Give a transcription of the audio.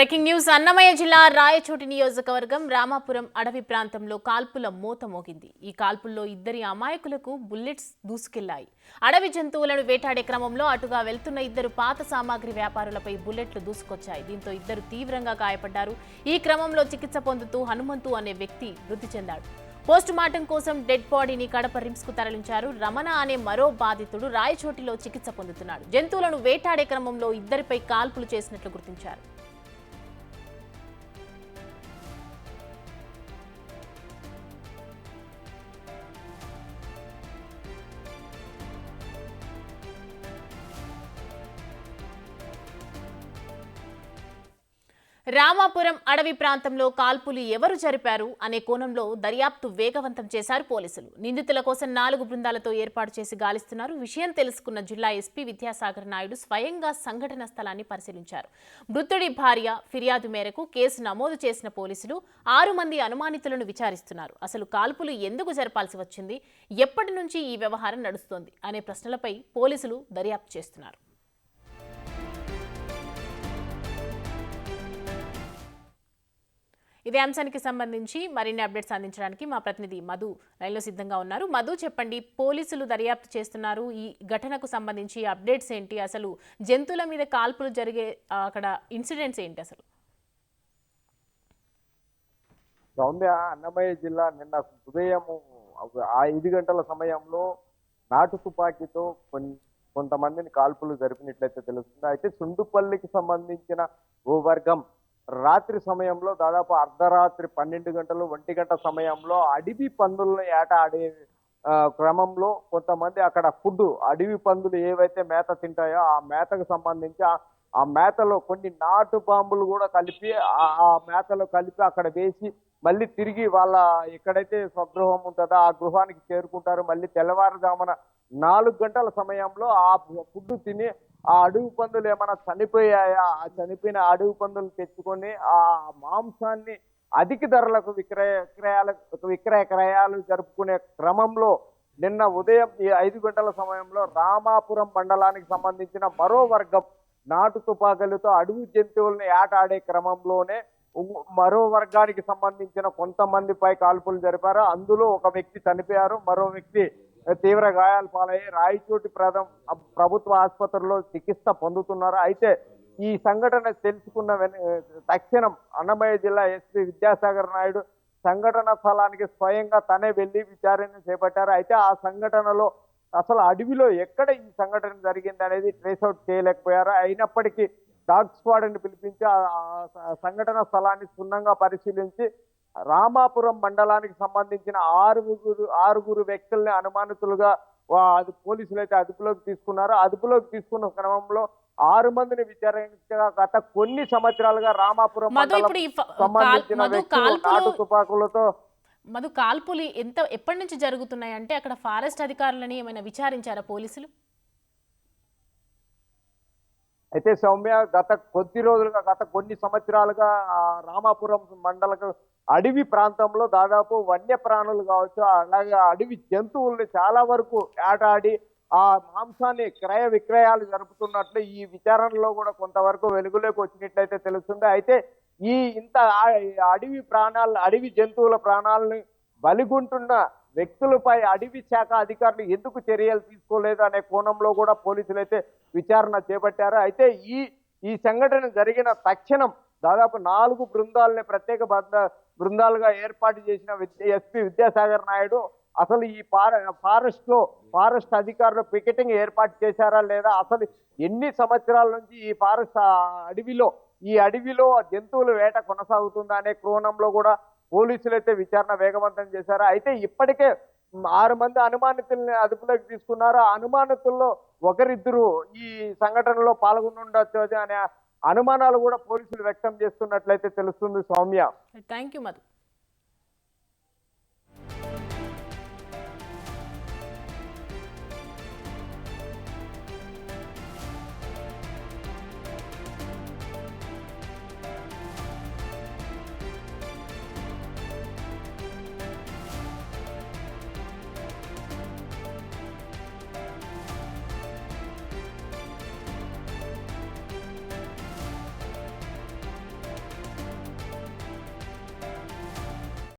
Breaking news Annamayya జిల్లా రాయచోటి నియోజకవర్గం రామాపురం అడవి ప్రాంతంలో కాల్పుల మోత మోగింది. ఈ కాల్పుల్లో ఇద్దరి అమాయకులకు బుల్లెట్స్ దూసుకెళ్లాయి. అడవి జంతువులను వేటాడే క్రమంలో అటుగా వెళ్తున్న ఇద్దరు పాత సామాగ్రి వ్యాపారులపై బుల్లెట్లు దూసుకొచ్చాయి. దీంతో ఇద్దరు తీవ్రంగా గాయపడ్డారు. ఈ క్రమంలో చికిత్స పొందుతూ హనుమంతు అనే వ్యక్తి మృతి చెందాడు. పోస్ట్ మార్టం కోసం డెడ్ బాడీని కడప రిమ్స్ కు తరలించారు. రమణ అనే మరో బాధితుడు రాయచోటిలో చికిత్స పొందుతున్నాడు. జంతువులను వేటాడే క్రమంలో ఇద్దరిపై కాల్పులు చేసినట్లు గుర్తించారు. రామాపురం అడవి ప్రాంతంలో కాల్పులు ఎవరు జరిపారు అనే కోణంలో దర్యాప్తు వేగవంతం చేశారు పోలీసులు. నిందితుల కోసం 4 బృందాలతో ఏర్పాటు చేసి గాలిస్తున్నారు. విషయం తెలుసుకున్న జిల్లా ఎస్పీ విద్యాసాగర్ నాయుడు స్వయంగా సంఘటన స్థలాన్ని పరిశీలించారు. మృతుడి భార్య ఫిర్యాదు మేరకు కేసు నమోదు చేసిన పోలీసులు 6 మంది అనుమానితులను విచారిస్తున్నారు. అసలు కాల్పులు ఎందుకు జరపాల్సి వచ్చింది, ఎప్పటి నుంచి ఈ వ్యవహారం నడుస్తోంది అనే ప్రశ్నలపై పోలీసులు దర్యాప్తు చేస్తున్నారు. ఇదే అంశానికి సంబంధించి మరిన్ని అప్డేట్స్ అందించడానికి మా ప్రతినిధి మధు లైన్లో సిద్ధంగా ఉన్నారు. మధు, చెప్పండి, పోలీసులు దర్యాప్తు చేస్తున్నారు. ఈ ఘటనకు సంబంధించి అప్డేట్స్ ఏంటి? అసలు జంతువుల మీద కాల్పులు జరిగే అక్కడ ఇన్సిడెంట్స్ ఏంటి అసలు? సౌమ్య, అన్నమయ్య జిల్లా నిన్న ఉదయం 5 గంటల సమయంలో నాటు తుపాకీతో కొంతమందిని కాల్పులు జరిపినట్లయితే తెలుస్తుంది. అయితే సుండుపల్లికి సంబంధించిన ఓ వర్గం రాత్రి సమయంలో దాదాపు అర్ధరాత్రి 12 గంటలు 1 గంట సమయంలో అడవి పందులను ఏట ఆడే క్రమంలో కొంతమంది అక్కడ అడవి పందులు ఏవైతే మేత తింటాయో ఆ మేతకు సంబంధించి ఆ మేతలో కొన్ని నాటు బాంబులు కూడా కలిపి ఆ మేతలో కలిపి అక్కడ వేసి మళ్ళీ తిరిగి వాళ్ళ ఎక్కడైతే స్వగృహం ఉంటుందో ఆ గృహానికి చేరుకుంటారు. మళ్ళీ తెల్లవారుజామున 4 గంటల సమయంలో ఆ ఫుడ్ తిని ఆ అడవి పందులు ఏమైనా చనిపోయాయా, ఆ చనిపోయిన అడవి పందులు తెచ్చుకొని ఆ మాంసాన్ని అధిక ధరలకు విక్రయ క్రయాలు జరుపుకునే క్రమంలో నిన్న ఉదయం ఈ 5 గంటల సమయంలో రామాపురం మండలానికి సంబంధించిన మరో వర్గం నాటు తుపాకులతో అడవి జంతువులను ఏట ఆడే క్రమంలోనే మరో వర్గానికి సంబంధించిన కొంతమందిపై కాల్పులు జరిపారు. అందులో ఒక వ్యక్తి చనిపోయారు, మరో వ్యక్తి తీవ్ర గాయాలు పాలయ్యి రాయచోటి ప్రభుత్వ ఆసుపత్రిలో చికిత్స పొందుతున్నారు. అయితే ఈ సంఘటన తెలుసుకున్న తక్షణం అన్నమయ్య జిల్లా ఎస్పీ విద్యాసాగర్ నాయుడు సంఘటన స్థలానికి స్వయంగా తనే వెళ్లి విచారణ చేపట్టారు. అయితే ఆ సంఘటనలో అసలు అడవిలో ఎక్కడ ఈ సంఘటన జరిగింది అనేది ట్రేస్అవుట్ చేయలేకపోయారు. అయినప్పటికీ డాగ్ స్క్వాడ్ ని పిలిపించి ఆ సంఘటన స్థలాన్ని క్షుణ్ణంగా పరిశీలించి రామాపురం మండలానికి సంబంధించిన ఆరుగురు వ్యక్తుల్ని అనుమానితులుగా పోలీసులు అయితే అదుపులోకి తీసుకున్నారు. అదుపులోకి తీసుకున్న క్రమంలో 6 మందిని విచారించగా గత కొన్ని సంవత్సరాలుగా రామాపురం మండలం సంబంధించిన వ్యక్తులు నాటు తుపాకులతో కాల్పులు ఎప్పటి నుంచి జరుగుతున్నాయి అంటే అక్కడ ఫారెస్ట్ అధికారులని ఏమైనా విచారించారా పోలీసులు? అయితే సౌమ్య, గత కొన్ని సంవత్సరాలుగా రామాపురం మండలకు అడవి ప్రాంతంలో దాదాపు వన్య ప్రాణులు కావచ్చు, అలాగే అడవి జంతువుల్ని చాలా వరకు ఏటాడి ఆ మాంసాన్ని క్రయ విక్రయాలు జరుపుతున్నట్లు ఈ విచారణలో కూడా కొంతవరకు వెలుగులోకి వచ్చినట్లయితే తెలుస్తుంది. అయితే ఇంత అడవి జంతువుల ప్రాణాలని బలిగొంటున్న వ్యక్తులపై అడవి శాఖ అధికారులు ఎందుకు చర్యలు తీసుకోలేదు అనే కోణంలో కూడా పోలీసులు అయితే విచారణ చేపట్టారు. అయితే ఈ సంఘటన జరిగిన తక్షణం దాదాపు 4 బృందాలని ప్రత్యేక బృందాలుగా ఏర్పాటు చేసిన ఎస్పీ విద్యాసాగర్ నాయుడు అసలు ఈ ఫారెస్ట్ అధికారులు పికెటింగ్ ఏర్పాటు చేశారా లేదా, అసలు ఎన్ని సంవత్సరాల నుంచి ఈ అడవిలో జంతువుల వేట కొనసాగుతుందా అనే కోణంలో కూడా పోలీసులు అయితే విచారణ వేగవంతం చేశారు. అయితే ఇప్పటికే 6 మంది అనుమానితుల్ని అదుపులోకి తీసుకున్నారు. ఆ అనుమానితుల్లో ఒకరిద్దరు ఈ సంఘటనలో పాల్గొనుండొచ్చు అనే అనుమానాలు కూడా పోలీసులు వ్యక్తం చేస్తున్నట్లయితే తెలుస్తుంది. Soumya, thank you Madhu.